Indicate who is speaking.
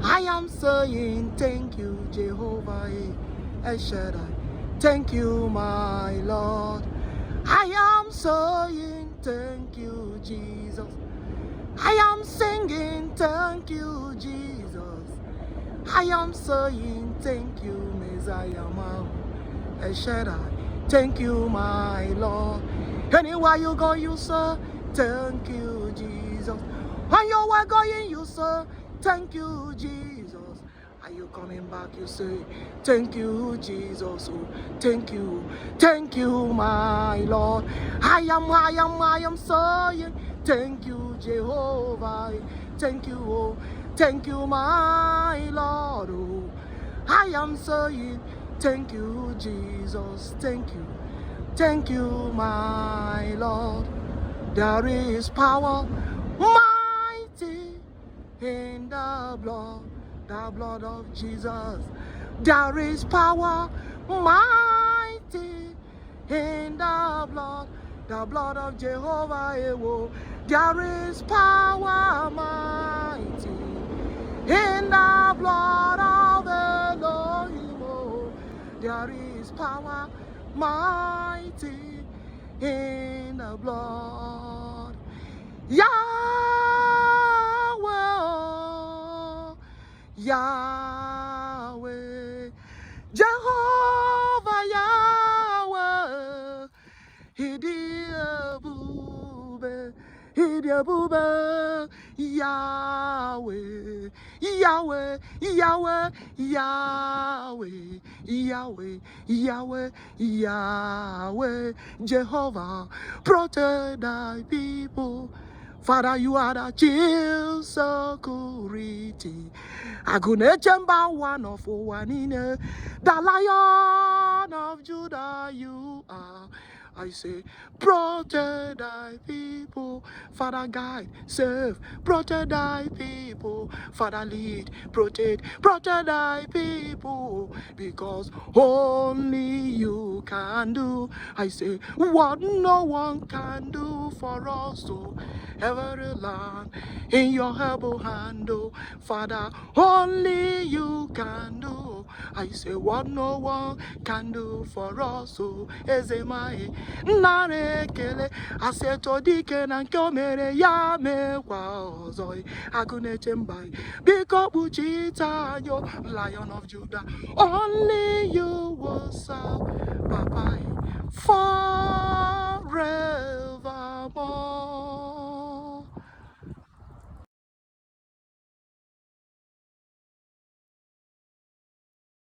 Speaker 1: I am saying thank you, Jehovah El Shaddai. Thank you, my Lord. I am saying thank you, Jesus. I am singing thank you, Jesus. I am saying thank you, Messiah, El Shaddai. Thank you, my Lord. Anywhere you go, you say thank you, Jesus. When you are going, you say thank you, Jesus. Are you coming back? You say thank you, Jesus. Oh, thank you, my Lord. I am saying thank you, Jehovah. Thank you, my Lord. Oh, I am saying thank you, Jesus. Thank you, my Lord. There is power mighty in the blood of Jesus. There is power mighty in the blood of Jehovah. There is power mighty in the blood of Elohim. There is power mighty in the blood. Yahweh, Yahweh, Jehovah Yahweh, Hidiabube, Yahweh, Yahweh, Yahweh, Yahweh, Yahweh, Yahweh, Yahweh, Jehovah, protect thy people. Father, you are the chief security. Agune Chemba, one of Owanine, the Lion of Judah, you are. I say, protect thy people. Father, guide, save, protect thy people. Father, lead, protect thy people. Because only you can do. I say, what no one can do for us. So every land in your able hand, oh, Father, only you can do. I say, what no one can do for us. So Ezemai Narekele, I said to Deacon and Komere Yame Wazoi, Agune Chembai, Biko Chita, yo, Lion of Judah, only you will serve, Papa, forever.